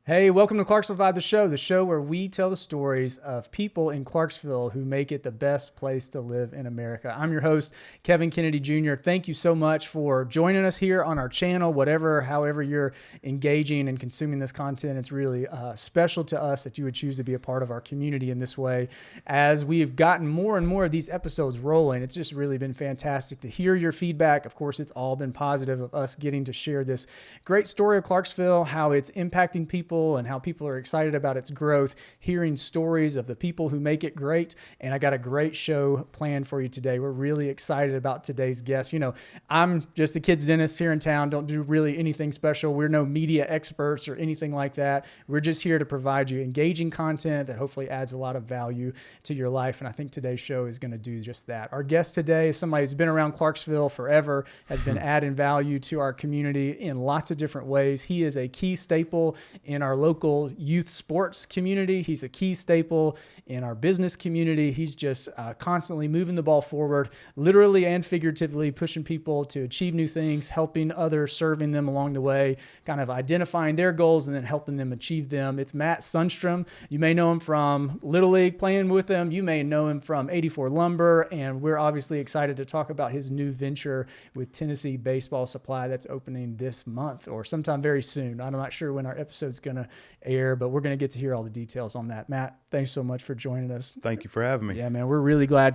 Hey, welcome to Clarksville Vibe the show where we tell the stories of people in Clarksville who make it the best place to live in America. I'm your host, Kevin Kennedy Jr. Thank you so much for joining us here on our channel, however you're engaging and consuming this content. It's really special to us that you would choose to be a part of our community in this way. As we've gotten more and more of these episodes rolling, it's just really been fantastic to hear your feedback. Of course, it's all been positive of us getting to share this great story of Clarksville, how it's impacting people and how people are excited about its growth, hearing stories of the people who make it great. And I got a great show planned for you today. We're really excited about today's guest. You know, I'm just a kid's dentist here in town, don't do really anything special. We're no media experts or anything like that. We're just here to provide you engaging content that hopefully adds a lot of value to your life. And I think today's show is going to do just that. Our guest today is somebody who's been around Clarksville forever, has been adding value to our community in lots of different ways. He is a key staple in our local youth sports community. He's a key staple in our business community. He's just constantly moving the ball forward, literally and figuratively, pushing people to achieve new things, helping others, serving them along the way, kind of identifying their goals and then helping them achieve them. It's Matt Sundstrom. You may know him from Little League, playing with them. You may know him from 84 Lumber, and we're obviously excited to talk about his new venture with Tennessee Baseball Supply that's opening this month or sometime very soon. I'm not sure when our episode's going to air, but we're going to get to hear all the details on that. Matt, thanks so much for joining us. Thank you for having me. Yeah, man, we're really glad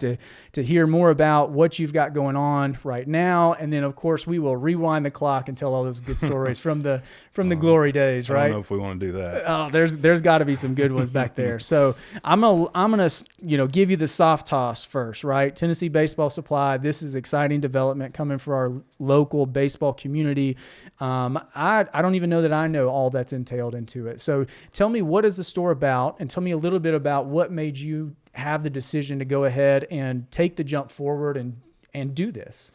to hear more about what you've got going on right now. And then, of course, we will rewind the clock and tell all those good stories from the glory days, right? I don't know if we want to do that. Oh, there's got to be some good ones back there. So I'm gonna give you the soft toss first, right? Tennessee Baseball Supply. This is exciting development coming for our local baseball community. I don't even know that I know all that's entailed into it. So tell me, what is the store about, and tell me a little bit about what made you have the decision to go ahead and take the jump forward and do this.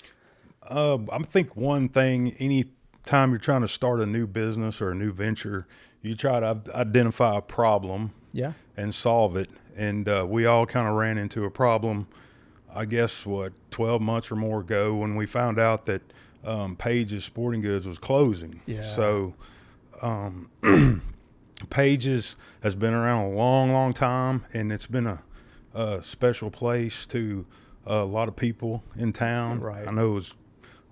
I think one thing, any time you're trying to start a new business or a new venture, you try to identify a problem and solve it. And we all kind of ran into a problem, I guess, 12 months or more ago when we found out that Page's Sporting Goods was closing. Yeah. So Page's has been around a long, long time, and it's been a special place to a lot of people in town. Right. I know it was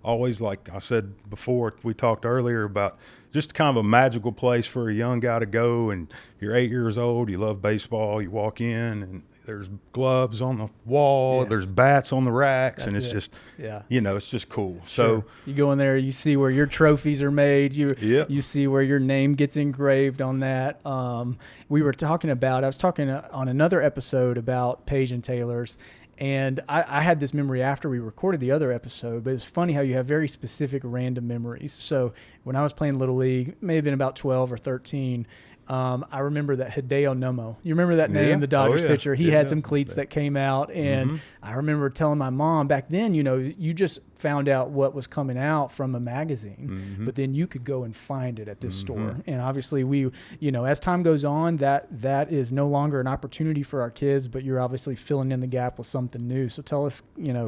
always, like I said before, we talked earlier about just kind of a magical place for a young guy to go, and you're 8 years old, you love baseball, you walk in and there's gloves on the wall, there's bats on the racks, and it's just, it's just cool. Sure. So you go in there, you see where your trophies are made, you see where your name gets engraved on that. I was talking on another episode about Page and Taylor's, and I had this memory after we recorded the other episode, but it's funny how you have very specific random memories. So when I was playing Little League, it may have been about 12 or 13, I remember that Hideo Nomo. You remember that name, the Dodgers pitcher? He had some cleats that came out, and I remember telling my mom back then, you just found out what was coming out from a magazine, but then you could go and find it at this store. And obviously we, as time goes on, that is no longer an opportunity for our kids, but you're obviously filling in the gap with something new. So tell us,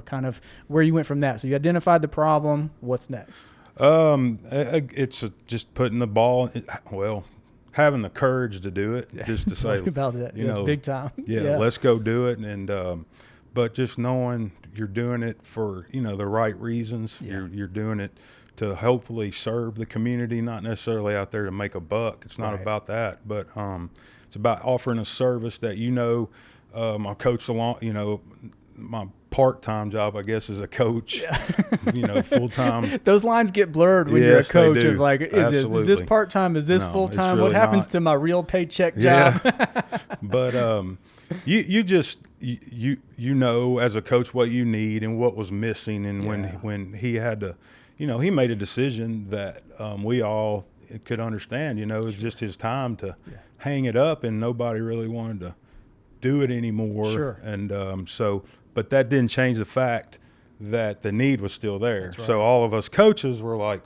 kind of where you went from that. So you identified the problem. What's next? It's just putting the ball, having the courage to do it, just to say about that, it's big time. Let's go do it. And but just knowing you're doing it for the right reasons. You're doing it to hopefully serve the community, not necessarily out there to make a buck. It's not about that, but it's about offering a service that my coach along my part-time job, I guess, as a coach, full-time. Those lines get blurred when you're a coach of like, is this part-time? Is this full-time? Really what happens to my real paycheck job? But you as a coach what you need and what was missing. And when he had to, he made a decision that we all could understand, it was just his time to hang it up, and nobody really wanted to do it anymore. Sure. And but that didn't change the fact that the need was still there. Right. So all of us coaches were like,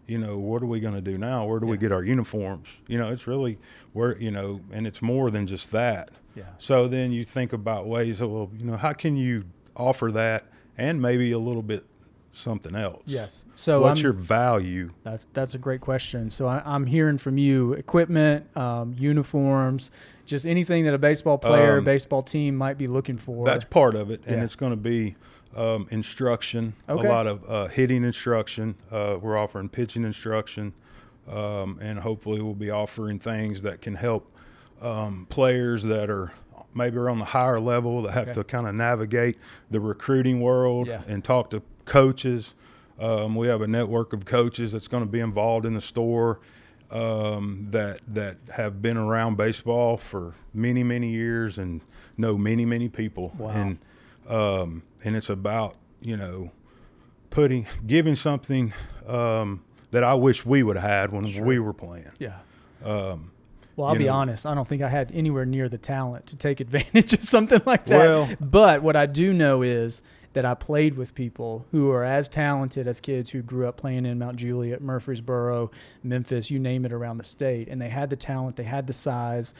what are we going to do now? Where do we get our uniforms? It's really where, and it's more than just that. Yeah. So then you think about ways of, how can you offer that and maybe a little bit something else. Yes. So what's your value? That's a great question. So I'm hearing from you equipment, uniforms, just anything that a baseball player, baseball team might be looking for. That's part of it, and it's going to be instruction, Okay. a lot of hitting instruction. We're offering pitching instruction, and hopefully we'll be offering things that can help players that are maybe on the higher level that have to kind of navigate the recruiting world and talk to coaches. We have a network of coaches that's going to be involved in the store that have been around baseball for many, many years and know many, many people. Wow. And it's about, giving something that I wish we would have had when we were playing. Yeah. Well, I'll be honest. I don't think I had anywhere near the talent to take advantage of something like that. Well, but what I do know is that I played with people who are as talented as kids who grew up playing in Mount Juliet, Murfreesboro, Memphis, you name it, around the state. And they had the talent, they had the size,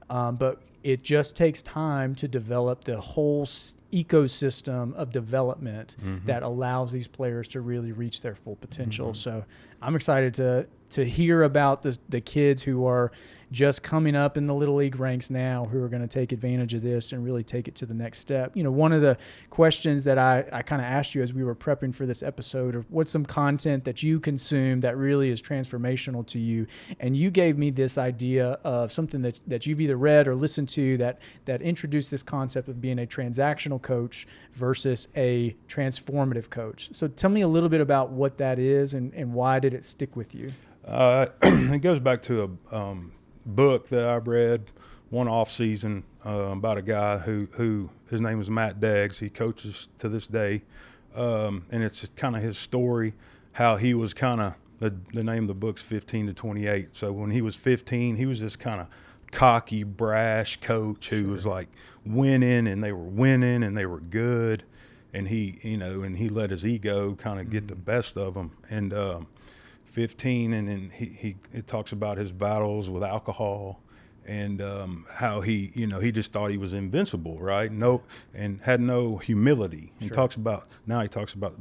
but it just takes time to develop the whole ecosystem of development that allows these players to really reach their full potential. So I'm excited to hear about the kids who are just coming up in the Little League ranks now who are going to take advantage of this and really take it to the next step. One of the questions that I kind of asked you as we were prepping for this episode of what's some content that you consume that really is transformational to you. And you gave me this idea of something that you've either read or listened to that introduced this concept of being a transactional coach versus a transformative coach. So tell me a little bit about what that is and why did it stick with you? It goes back to a book that I read one off season about a guy who his name was Matt Deggs. He coaches to this day, and it's kind of his story, how he was kind of the name of the book's 15 to 28. So when he was 15, he was this kind of cocky, brash coach who was like winning, and they were winning, and they were good, and he let his ego kind of get the best of him. And 15, and then it talks about his battles with alcohol and how he just thought he was invincible, right? And had no humility. He talks about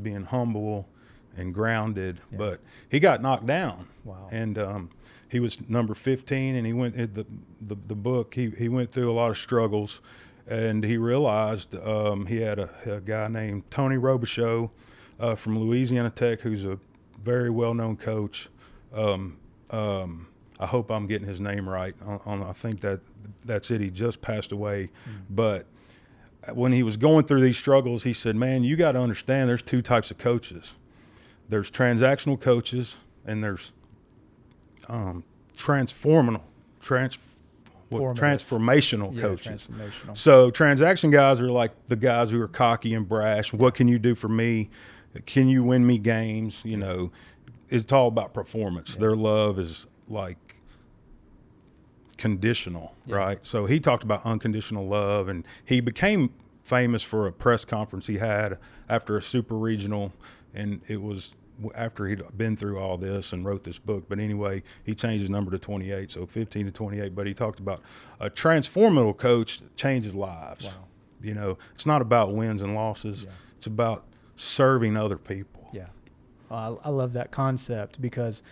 being humble and grounded, but he got knocked down. Wow. And he was number 15, and he went the book. He went through a lot of struggles, and he realized he had a guy named Tony Robichaux from Louisiana Tech, who's a very well-known coach. I hope I'm getting his name right. I think that's it. He just passed away. But when he was going through these struggles, he said, man, you got to understand there's two types of coaches. There's transactional coaches, and there's transformational coaches. Transformational. So transaction guys are like the guys who are cocky and brash. What can you do for me? Can you win me games? It's all about performance. Their love is like conditional, right? So he talked about unconditional love, and he became famous for a press conference he had after a super regional, and it was after he'd been through all this and wrote this book. But anyway, he changed his number to 28, so 15 to 28. But he talked about a transformative coach changes lives. Wow. It's not about wins and losses. Yeah. It's about serving other people. Yeah. I love that concept because,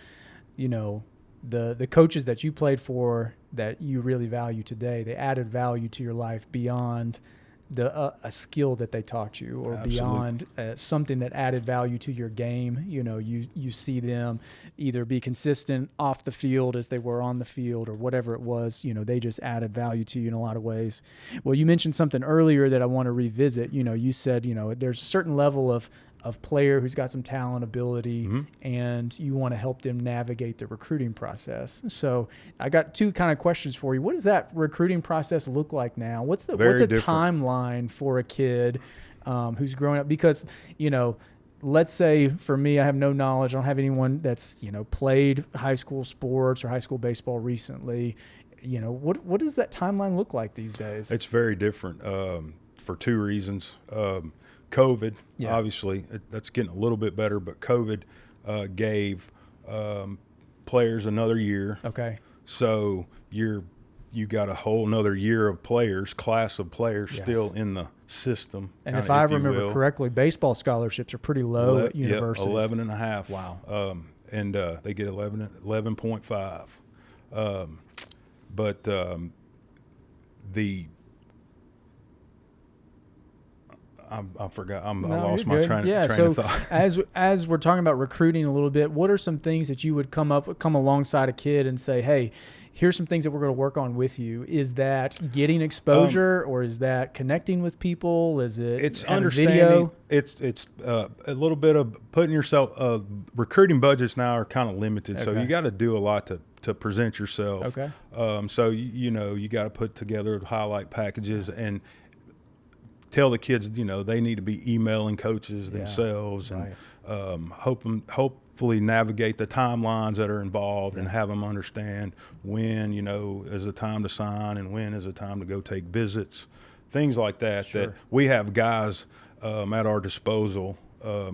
the coaches that you played for that you really value today, they added value to your life beyond a skill that they taught you, or beyond something that added value to your game. You see them either be consistent off the field as they were on the field, or whatever it was, they just added value to you in a lot of ways. Well, you mentioned something earlier that I want to revisit. You said, there's a certain level of player who's got some talent, ability, and you want to help them navigate the recruiting process. So I got two kind of questions for you. What does that recruiting process look like now? What's a timeline for a kid who's growing up? Because, let's say for me, I have no knowledge. I don't have anyone that's, played high school sports or high school baseball recently. What does that timeline look like these days? It's very different for two reasons. COVID, obviously, that's getting a little bit better, but COVID gave players another year. Okay. So you're you got a whole nother year of class of players Yes. still in the system. And if I remember correctly, baseball scholarships are pretty low at universities. 11 and a half. Wow. And they get 11.5. But I forgot. I lost my train of thought. as we're talking about recruiting a little bit, what are some things that you would come alongside a kid and say, hey, here's some things that we're going to work on with you? Is that getting exposure, or is that connecting with people? Is it it's understanding video? It's a little bit of putting yourself recruiting budgets now are kind of limited, so you got to do a lot to present yourself. Okay. So you got to put together highlight packages and tell the kids, they need to be emailing coaches themselves, and hopefully navigate the timelines that are involved and have them understand when, is a time to sign and when is a time to go take visits, things like that. Sure. That we have guys at our disposal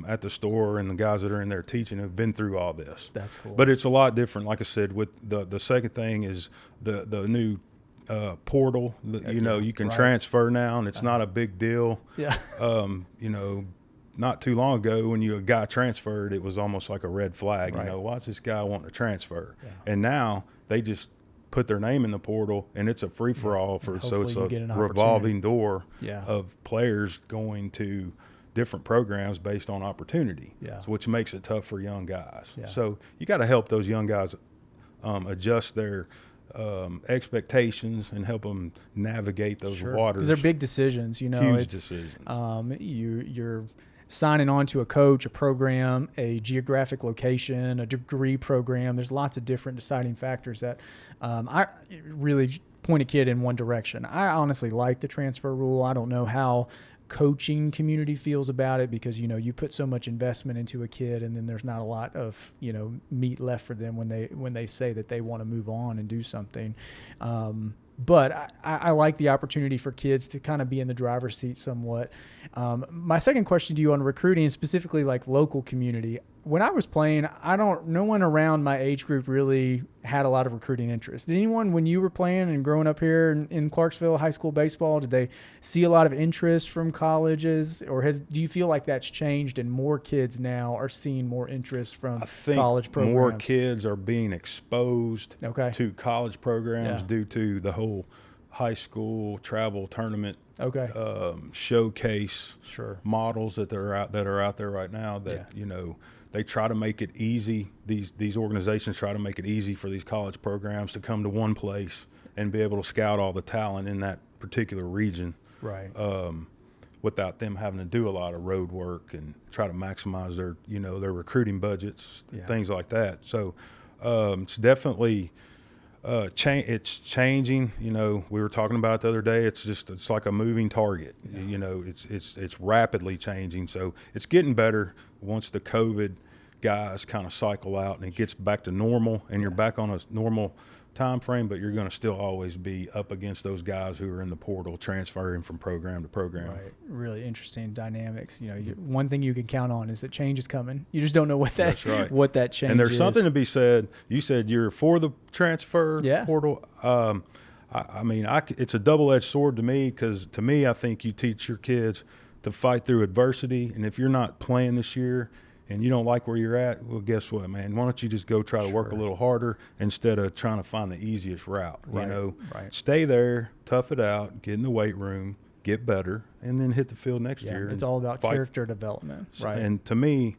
at the store, and the guys that are in there teaching have been through all this. That's cool. But it's a lot different. Like I said, with the second thing is the new portal that you can transfer now, and it's not a big deal. Yeah. Not too long ago when a guy transferred, it was almost like a red flag. Right. Why's this guy wanting to transfer? Yeah. And now they just put their name in the portal, and it's a free for all so it's a revolving door of players going to different programs based on opportunity. Which makes it tough for young guys. So you got to help those young guys adjust their expectations and help them navigate those waters. Because they're big decisions, Huge decisions. You're signing on to a coach, a program, a geographic location, a degree program. There's lots of different deciding factors that I really point a kid in one direction. I honestly like the transfer rule. I don't know how coaching community feels about it, because you put so much investment into a kid, and then there's not a lot of meat left for them when they say that they want to move on and do something. But I like the opportunity for kids to kind of be in the driver's seat somewhat. My second question to you on recruiting, specifically like local community. When I was playing, no one around my age group really had a lot of recruiting interest. Did anyone, when you were playing and growing up here in Clarksville high school baseball, did they see a lot of interest from colleges, or do you feel like that's changed and more kids now are seeing more interest from college programs? More kids are being exposed to college programs due to the whole high school travel tournament showcase models that are out there right now that they try to make it easy. These organizations try to make it easy for these college programs to come to one place and be able to scout all the talent in that particular region, without them having to do a lot of road work and try to maximize their recruiting budgets, things like that. So it's definitely it's changing. We were talking about it the other day. It's like a moving target. It's rapidly changing. So it's getting better once the COVID guys kind of cycle out and it gets back to normal, and you're back on a normal time frame. But you're going to still always be up against those guys who are in the portal transferring from program to program. Right. Really interesting dynamics. One thing you can count on is that change is coming. You just don't know what that change is. And there's something to be said. You said you're for the transfer portal. It's a double-edged sword to me, because to me, I think you teach your kids to fight through adversity. And if you're not playing this year and you don't like where you're at, well, guess what, man? Why don't you just go try to work a little harder instead of trying to find the easiest route? Stay there, tough it out, get in the weight room, get better, and then hit the field next year. It's all about character development. Right. And to me,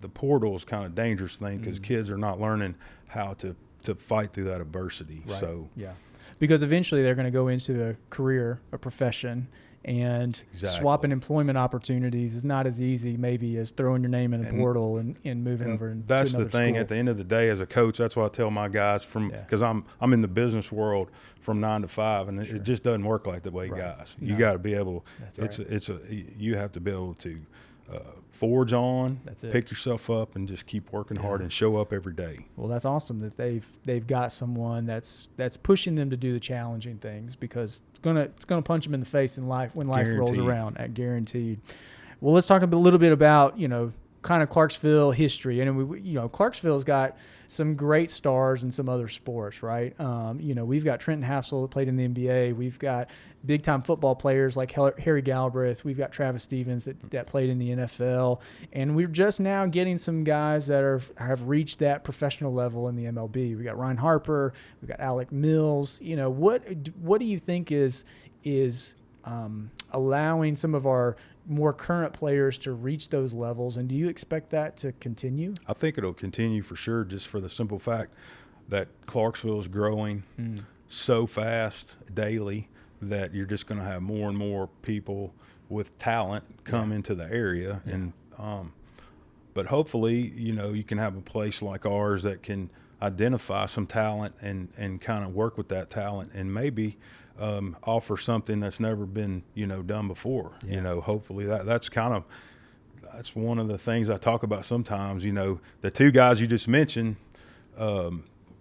the portal is kind of a dangerous thing, because kids are not learning how to fight through that adversity. Right. So because eventually they're going to go into a career, a profession, and swapping employment opportunities is not as easy maybe as throwing your name in a portal and moving over to another that's the thing school. At the end of the day, as a coach, that's what I tell my guys, because I'm in the business world from 9 to 5, and it just doesn't work like the way guys. You got to be able. You have to be able to forge on, pick yourself up, and just keep working hard and show up every day. Well, that's awesome that they've got someone that's pushing them to do the challenging things, because it's gonna punch them in the face in life when life rolls around. Guaranteed. Well, let's talk a little bit about kind of Clarksville history, and Clarksville's got some great stars in some other sports, right? We've got Trenton Hassel that played in the NBA. We've got big-time football players like Harry Galbraith. We've got Travis Stevens that played in the NFL. And we're just now getting some guys that have reached that professional level in the MLB. We got Ryan Harper. We've got Alec Mills. What do you think is allowing some of our more current players to reach those levels, and do you expect that to continue? I think it'll continue for sure, just for the simple fact that Clarksville is growing so fast daily that you're just going to have more and more people with talent come into the area. And but hopefully, you can have a place like ours that can identify some talent and kind of work with that talent and maybe offer something that's never been, done before. Hopefully that's one of the things I talk about sometimes. The two guys you just mentioned,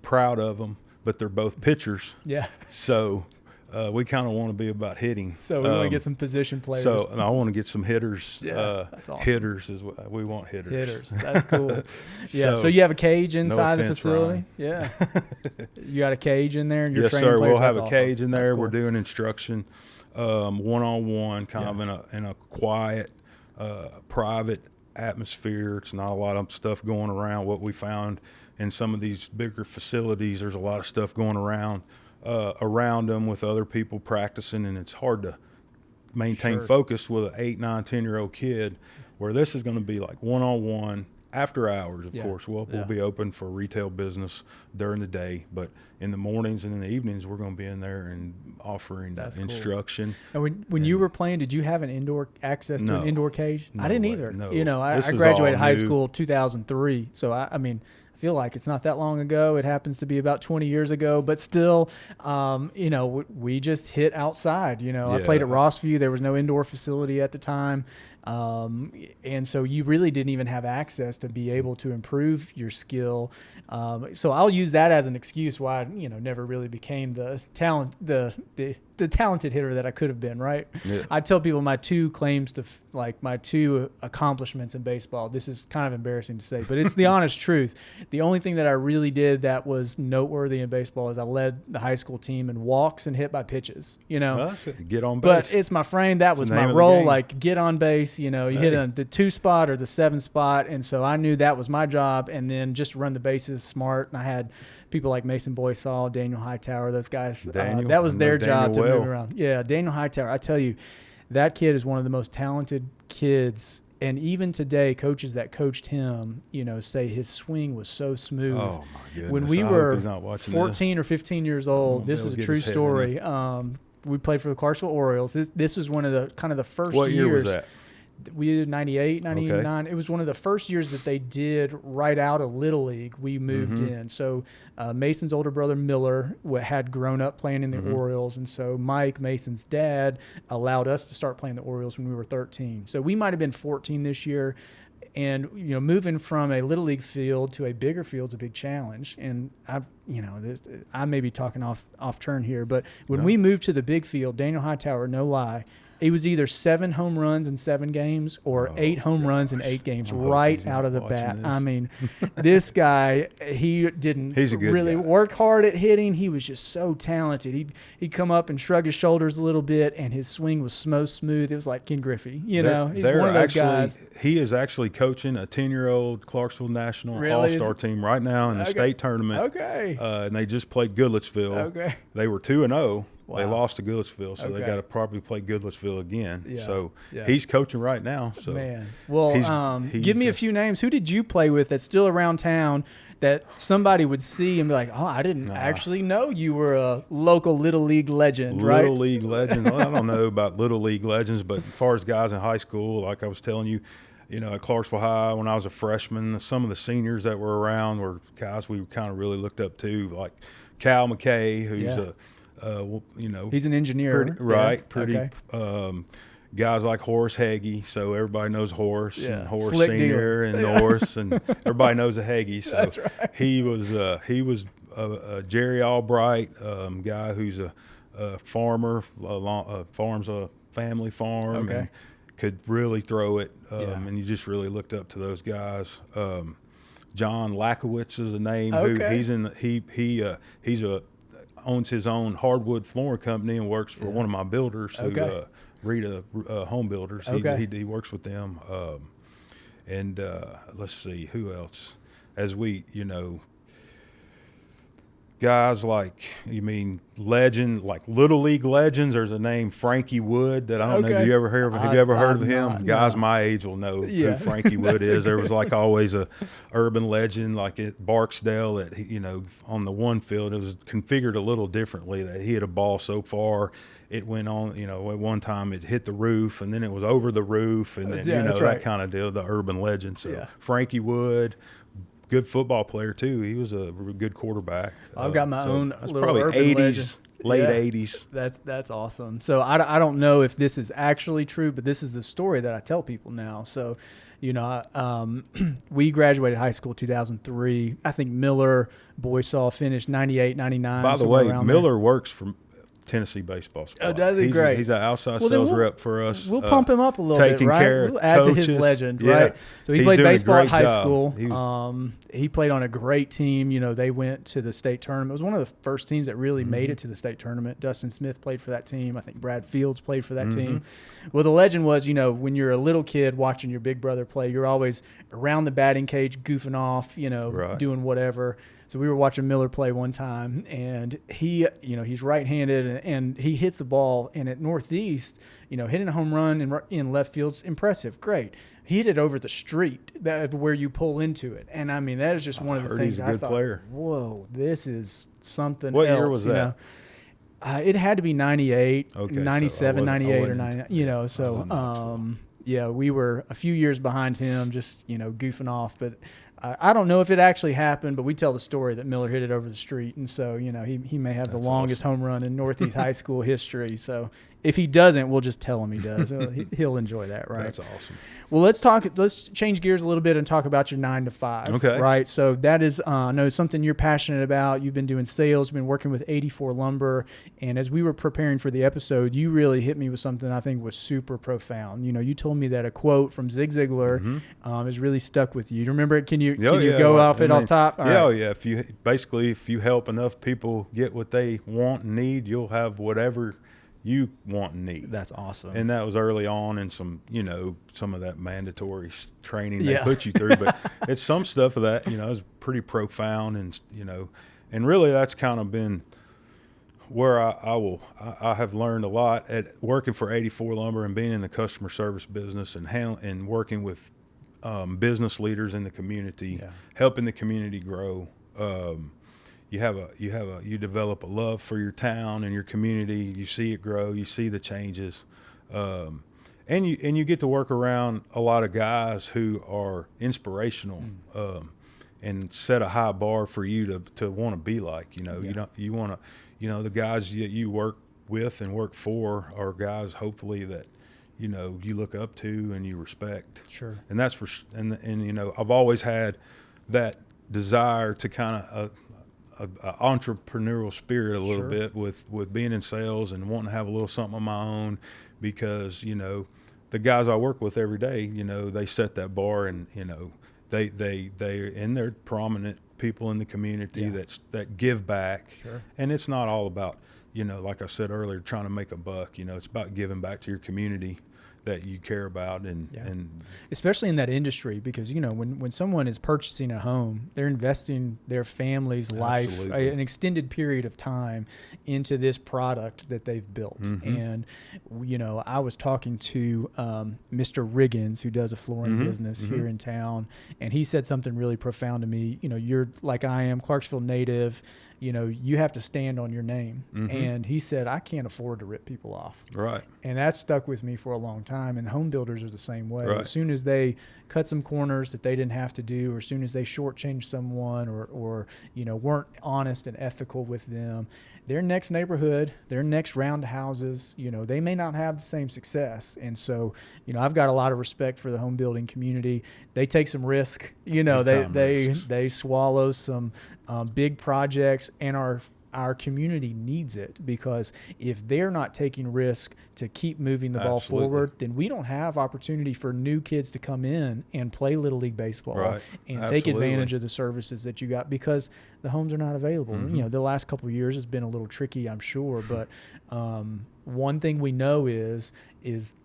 proud of them, but they're both pitchers. Yeah. So we kind of want to be about hitting. So we want to get some position players. So I want to get some hitters. That's awesome. Hitters is what we want. Hitters. That's cool. So you have a cage inside the facility. Ryan. Yeah. You got a cage in there, and you're yes, training sir. players? We'll have That's a cage awesome. in there. That's cool. We're doing instruction, one-on-one, kind of in a quiet, private atmosphere. It's not a lot of stuff going around. What we found in some of these bigger facilities, there's a lot of stuff going around them with other people practicing, and it's hard to maintain focus with an 8, 9, 10-year-old kid, where this is going to be like one-on-one after hours. Of course, we'll be open for retail business during the day, but in the mornings and in the evenings, we're going to be in there and offering instruction. Cool. And when you were playing, did you have an indoor access to an indoor cage? No I didn't way. either. No. I graduated high school 2003, so I feel like it's not that long ago. It happens to be about 20 years ago, but still, we just hit outside. I played at Rossview. There was no indoor facility at the time. And so you really didn't even have access to be able to improve your skill. So I'll use that as an excuse why I, never really became the talented hitter that I could have been, right? Yeah. I tell people my two claims to my two accomplishments in baseball. This is kind of embarrassing to say, but it's the honest truth. The only thing that I really did that was noteworthy in baseball is I led the high school team in walks and hit by pitches, Get on base. But it's my frame. That was my role. Like get on base, you hit on the 2 spot or the 7 spot. And so I knew that was my job, and then just run the bases smart. And I had people like Mason Boysaw, Daniel Hightower, those guys. That was their job to move around. Yeah, Daniel Hightower. I tell you, that kid is one of the most talented kids. And even today, coaches that coached him, say his swing was so smooth. Oh, my goodness. When we were 14 or 15 years old, this is a true story. We played for the Clarksville Orioles. This was one of the kind of the first years. What year was that? We did 98, 99. Okay. It was one of the first years that they did right out of Little League. We moved in. So Mason's older brother, Miller, had grown up playing in the Orioles. And so Mike, Mason's dad, allowed us to start playing the Orioles when we were 13. So we might have been 14 this year. And, moving from a Little League field to a bigger field is a big challenge. And I may be talking off turn here, but when we moved to the big field, Daniel Hightower, no lie, it was either 7 home runs in 7 games or 8 home runs in 8 games right out of the bat. This. I mean, this guy, he didn't really work hard at hitting. He was just so talented. He'd come up and shrug his shoulders a little bit, and his swing was so smooth. It was like Ken Griffey. He's one of those guys. He is actually coaching a 10-year-old Clarksville National All-Star team right now in the state tournament. Okay. And they just played Goodlettsville. Okay. They were 2-0. Wow. They lost to Goodlettsville, so they got to probably play Goodlettsville again. Yeah. So he's coaching right now. So man, well, give me a few names. Who did you play with that's still around town that somebody would see and be like, "Oh, I didn't actually know you were a local Little League legend." Little League legend. Well, I don't know about Little League legends, but as far as guys in high school, like I was telling you, at Clarksville High when I was a freshman, some of the seniors that were around were guys we kind of really looked up to, like Cal McKay, who's he's an engineer, guys like Horace Hagee, so everybody knows Horace and Horace Slick Senior and Norris, and everybody knows a Hagee. So that's right. he was Jerry Albright, guy who's a farmer, farms a family farm, and could really throw it, and you just really looked up to those guys. John Lakowitz is a name. Okay. Who owns his own hardwood flooring company and works for one of my builders, Rita Home Builders. He works with them. And let's see, who else? As we, guys like, you mean legend, like Little League legends. There's a name, Frankie Wood, that I don't know if you ever heard of. Have you ever heard of him? Guys my age will know who Frankie Wood is. There was like always a urban legend, like at Barksdale, that on the one field it was configured a little differently. That he hit a ball so far, it went on. At one time it hit the roof, and then it was over the roof, and then that kind of deal. The urban legend. So Frankie Wood. Good football player too. He was a good quarterback. I've got my own little probably urban 80s, legend. late 80s. That's awesome. So I don't know if this is actually true, but this is the story that I tell people now. So, we graduated high school 2003. I think Miller, Boysaw finished 98, 99. By the way, Miller works for Tennessee baseball squad. Oh, does he? Great. He's an outside sales rep for us. We'll pump him up a little bit, right? We'll add coaches. to his legend, right? So he played baseball at high school. He played on a great team. They went to the state tournament. It was one of the first teams that really made it to the state tournament. Dustin Smith played for that team. I think Brad Fields played for that team. Well, the legend was, when you're a little kid watching your big brother play, you're always around the batting cage goofing off, doing whatever. So we were watching Miller play one time, and he's right-handed, and he hits the ball, and at Northeast, hitting a home run in left field's impressive, great. He hit it over the street where you pull into it, and I mean that is just one of the things I thought. Player. Whoa, this is something. What else, year was that? It had to be 98, 97, so 98 or 99. So we were a few years behind him, just goofing off, but. I don't know if it actually happened, but we tell the story that Miller hit it over the street, and so he may have the longest home run in Northeast high school history. So if he doesn't, we'll just tell him he does. He'll enjoy that, right? That's awesome. Well, let's change gears a little bit and talk about your 9 to 5. Okay. Right. So that is I know something you're passionate about. You've been doing sales. You've been working with 84 Lumber, and as we were preparing for the episode, you really hit me with something I think was super profound. You told me that a quote from Zig Ziglar has really stuck with you. Do you remember it? Can you go off top? All right. If you help enough people get what they want and need, you'll have whatever you want and need. That's awesome. And that was early on in some of that mandatory training they put you through. But it's some stuff of that, is pretty profound, and really that's kind of been where I have learned a lot at working for 84 Lumber and being in the customer service business and working with business leaders in the community, helping the community grow. You develop a love for your town and your community. You see it grow. You see the changes, and you get to work around a lot of guys who are inspirational, and set a high bar for you to want to be like. You want to, the guys that you work with and work for are guys hopefully that you look up to and you respect. Sure. And that's and I've always had that desire to kind of a entrepreneurial spirit a little bit with being in sales and wanting to have a little something of my own, because the guys I work with every day, they set that bar, and they're prominent people in the community that give back. Sure. And it's not all about like I said earlier, trying to make a buck. It's about giving back to your community that you care about, and especially in that industry, because when someone is purchasing a home, they're investing their family's life, an extended period of time, into this product that they've built. And I was talking to Mr. Riggins, who does a flooring business here in town, and he said something really profound to me. You're like I am, Clarksville native. You have to stand on your name. And he said, I can't afford to rip people off. Right. And that stuck with me for a long time. And home builders are the same way. Right. As soon as they cut some corners that they didn't have to do, or as soon as they shortchanged someone or weren't honest and ethical with them, their next neighborhood, their next round of houses, they may not have the same success. And so, I've got a lot of respect for the home building community. They take some risk, they swallow some big projects and are our community needs it, because if they're not taking risk to keep moving the ball forward, then we don't have opportunity for new kids to come in and play Little League baseball and take advantage of the services that you got, because the homes are not available. You know, the last couple of years has been a little tricky, I'm sure, but one thing we know is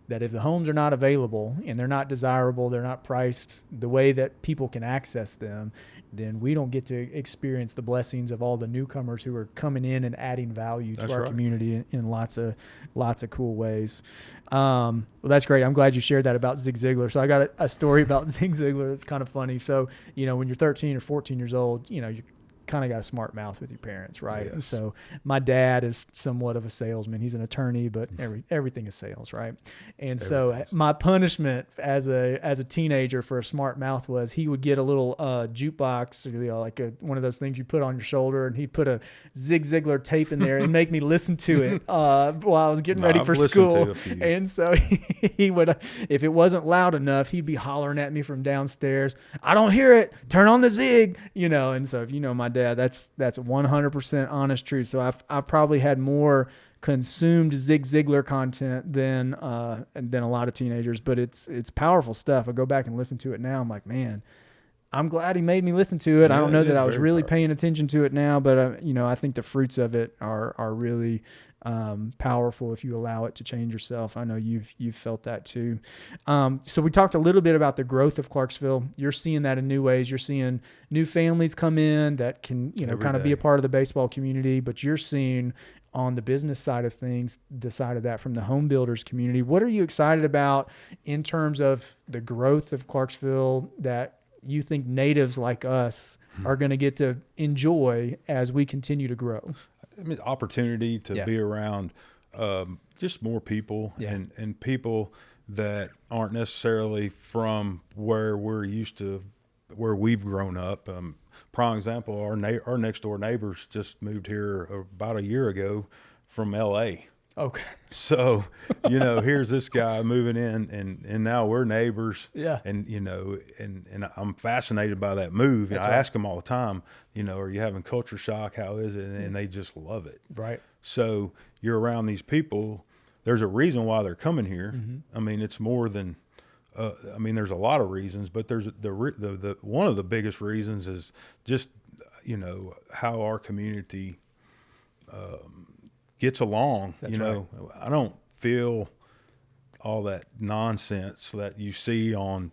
that if the homes are not available and they're not desirable, they're not priced the way that people can access them, then we don't get to experience the blessings of all the newcomers who are coming in and adding value to our community in lots of cool ways. Well, that's great. I'm glad you shared that about Zig Ziglar. So I got a story about Zig Ziglar that's kind of funny. So, you know, when you're 13 or 14 years old, you know, you kind of got a smart mouth with your parents, right? Yes. So my dad is somewhat of a salesman. He's an attorney, but everything is sales, right? And so my punishment as a teenager for a smart mouth was he would get a little jukebox, you know, like one of those things you put on your shoulder, and he'd put a Zig Ziglar tape in there and make me listen to it while I was getting ready for school. And so he would, if it wasn't loud enough, he'd be hollering at me from downstairs, "I don't hear it. Turn on the Zig," you know. And so if you know my dad, that's 100% honest truth. So I've probably had more consumed Zig Ziglar content than a lot of teenagers, but it's powerful stuff. I go back and listen to it now. I'm like, man, I'm glad he made me listen to it. I don't know that I was really paying attention to it now, but you know, I think the fruits of it are really powerful if you allow it to change yourself. I know you've felt that too. So we talked a little bit about the growth of Clarksville. You're seeing that in new ways. You're seeing new families come in that can, you know, kind of be a part of the baseball community, but you're seeing on the business side of things, the side of that from the home builders community. What are you excited about in terms of the growth of Clarksville that you think natives like us are going to get to enjoy as we continue to grow? I mean, opportunity to be around just more people and people that aren't necessarily from where we're used to, where we've grown up. Prime example, our next door neighbors just moved here about a year ago from L.A. Okay. So, you know, here's this guy moving in, and now we're neighbors. Yeah. And, you know, and I'm fascinated by that move. That's I ask them all the time, you know, are you having culture shock? How is it? And they just love it. Right. So you're around these people. There's a reason why they're coming here. I mean, it's more than, I mean, there's a lot of reasons, but there's the one of the biggest reasons is just, you know, how our community, gets along. That's you know, I don't feel all that nonsense that you see on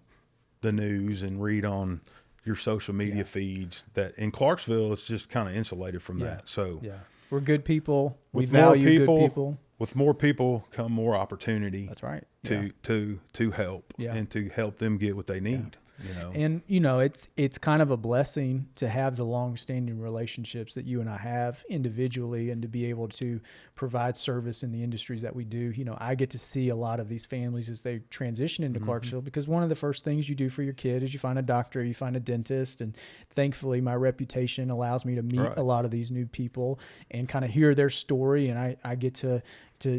the news and read on your social media feeds. That in Clarksville, it's just kind of insulated from that. So we're good people. We value good people. With more people come more opportunity. That's right. To help and to help them get what they need. You know? And, you know, it's kind of a blessing to have the long-standing relationships that you and I have individually, and to be able to provide service in the industries that we do. You know, I get to see a lot of these families as they transition into Clarksville, because one of the first things you do for your kid is you find a doctor, you find a dentist, and thankfully my reputation allows me to meet a lot of these new people and kind of hear their story, and I get to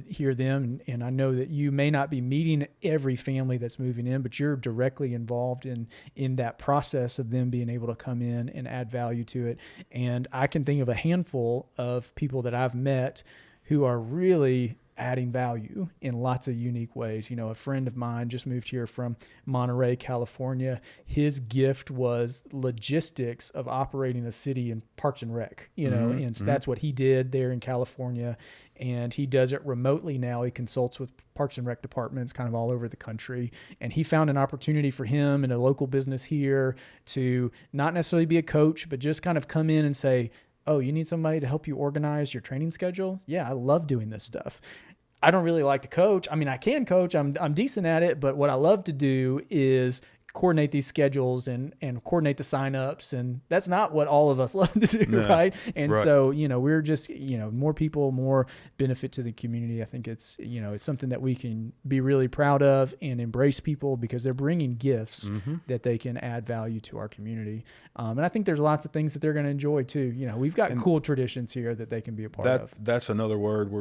hear them. And I know that you may not be meeting every family that's moving in, but you're directly involved in that process of them being able to come in and add value to it. And I can think of a handful of people that I've met who are really adding value in lots of unique ways. You know, a friend of mine just moved here from Monterey, California. His gift was logistics of operating a city in Parks and Rec, you know, and so that's what he did there in California. And he does it remotely now. He consults with Parks and Rec departments kind of all over the country. And he found an opportunity for him in a local business here to not necessarily be a coach, but just kind of come in and say, oh, you need somebody to help you organize your training schedule? Yeah, I love doing this stuff. I don't really like to coach. I mean, I can coach. I'm decent at it. But what I love to do is coordinate these schedules and coordinate the signups. And that's not what all of us love to do, right? And so, you know, we're just, you know, more people, more benefit to the community. I think it's, you know, it's something that we can be really proud of and embrace people because they're bringing gifts that they can add value to our community. And I think there's lots of things that they're going to enjoy too. You know, we've got cool traditions here that they can be a part of. That's another word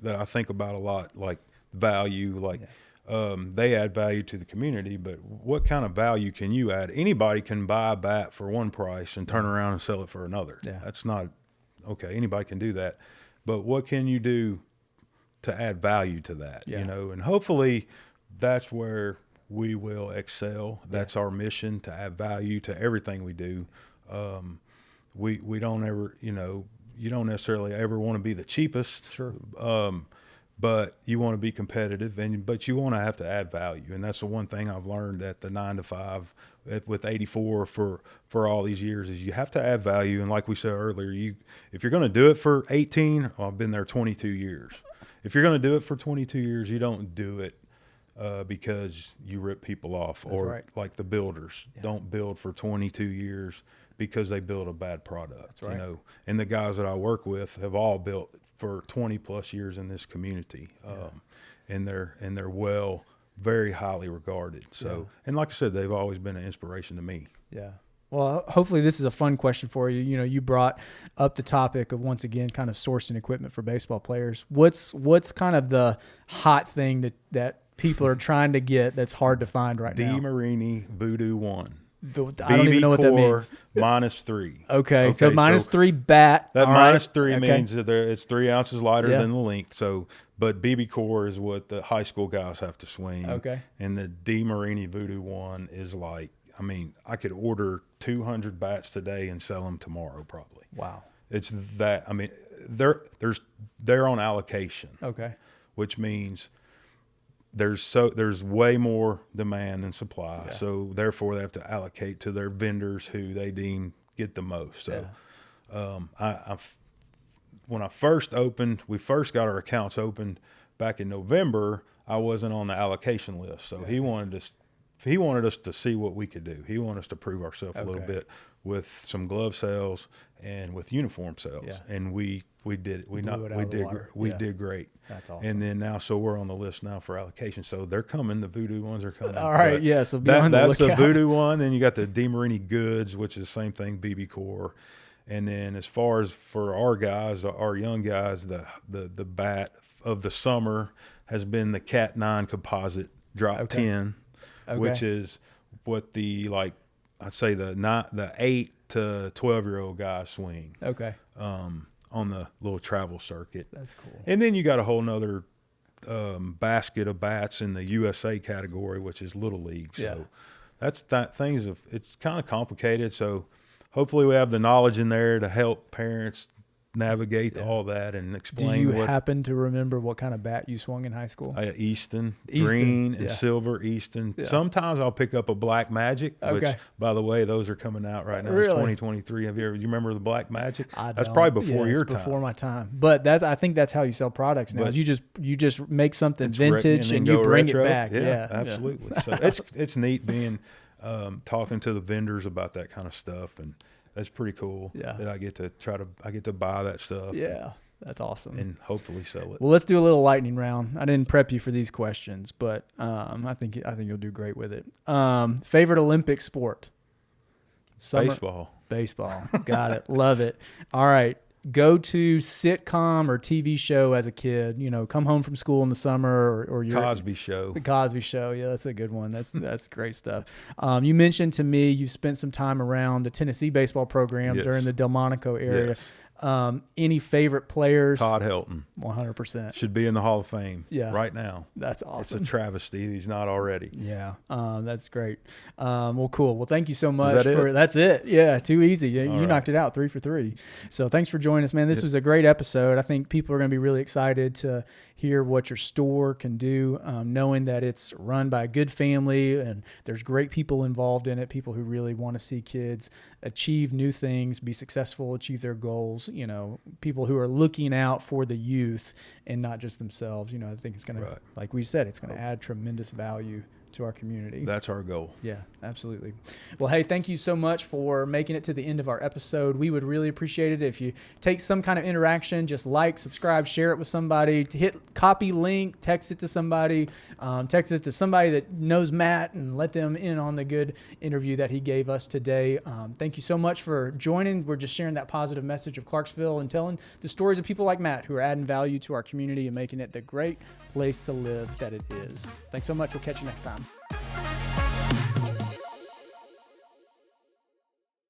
that I think about a lot, like value, like, they add value to the community, but what kind of value can you add? Anybody can buy a bat for one price and turn around and sell it for another. Yeah. That's not okay, anybody can do that, but what can you do to add value to that? Yeah. You know, and hopefully that's where we will excel. That's our mission, to add value to everything we do. We don't ever, you know, you don't necessarily ever want to be the cheapest. Sure. But you want to be competitive, but you want to have to add value. And that's the one thing I've learned at the 9 to 5 with 84 for all these years is you have to add value. And like we said earlier, if you're going to do it for 18, I've been there 22 years. If you're going to do it for 22 years, you don't do it because you rip people off. That's or right. Like the builders don't build for 22 years because they build a bad product. That's right. You know, and the guys that I work with have all built for 20 plus years in this community. And they're very highly regarded. So, and like I said, they've always been an inspiration to me. Yeah. Well, hopefully this is a fun question for you. You know, you brought up the topic of, once again, kind of sourcing equipment for baseball players. What's kind of the hot thing that people are trying to get that's hard to find right now? DeMarini Voodoo 1. I don't even know what that means. -3. Okay, so -3 bat. That -3 means that it's 3 ounces lighter than the length. So, but BB core is what the high school guys have to swing. Okay. And the DeMarini Voodoo 1 is like, I mean, I could order 200 bats today and sell them tomorrow probably. Wow. It's that. I mean, they're on allocation. Okay. Which means there's way more demand than supply. Yeah. So therefore they have to allocate to their vendors who they deem get the most. So when I first opened, we first got our accounts opened back in November, I wasn't on the allocation list. So he wanted us to see what we could do. He wanted us to prove ourselves a little bit with some glove sales and with uniform sales. Yeah. And we did it. We did great. That's awesome. And then now, so we're on the list now for allocation. So they're coming. The Voodoo ones are coming. All right. Yeah. So that's the Voodoo one. Then you got the DeMarini Goods, which is the same thing, BB core. And then as far as for our guys, our young guys, the bat of the summer has been the Cat 9 composite drop 10, which is what I'd say the 8 to 12-year-old guys swing. Okay. On the little travel circuit. That's cool. And then you got a whole nother basket of bats in the USA category, which is Little League. So it's kind of complicated. So hopefully we have the knowledge in there to help parents navigate all that and explain. Do you happen to remember what kind of bat you swung in high school? Easton, green and silver Easton. Yeah. Sometimes I'll pick up a Black Magic, which, by the way, those are coming out right now. Really? It's 2023. You remember the Black Magic? That's probably before your time. Before my time. But I think that's how you sell products now. You just make something vintage and you bring it back. Yeah, absolutely. So it's neat being talking to the vendors about that kind of stuff, and that's pretty cool. Yeah, that I get to buy that stuff. Yeah, that's awesome, and hopefully sell it. Well, let's do a little lightning round. I didn't prep you for these questions, but I think you'll do great with it. Favorite Olympic sport? Baseball. Got it. Love it. All right. Go to sitcom or TV show as a kid. You know, come home from school in the summer, or your Cosby Show. The Cosby Show, yeah, that's a good one. That's great stuff. You mentioned to me you spent some time around the Tennessee baseball program during the Delmonico area. Yes. Any favorite players? Todd Helton. 100%. Should be in the Hall of Fame right now. That's awesome. It's a travesty he's not already. Yeah. That's great. Well, cool. Well, thank you so much. That's it. Yeah. Too easy. You knocked it out 3 for 3. So thanks for joining us, man. This was a great episode. I think people are going to be really excited to hear what your store can do, knowing that it's run by a good family and there's great people involved in it, people who really want to see kids achieve new things, be successful, achieve their goals, you know, people who are looking out for the youth and not just themselves. You know, I think it's going to, like we said, it's going to add tremendous value to our community. That's our goal. Yeah, absolutely. Well, hey, thank you so much for making it to the end of our episode. We would really appreciate it if you take some kind of interaction, just like, subscribe, share it with somebody, hit copy link, text it to somebody, that knows Matt, and let them in on the good interview that he gave us today. Thank you so much for joining. We're just sharing that positive message of Clarksville and telling the stories of people like Matt who are adding value to our community and making it the great place to live that it is. Thanks so much. We'll catch you next time.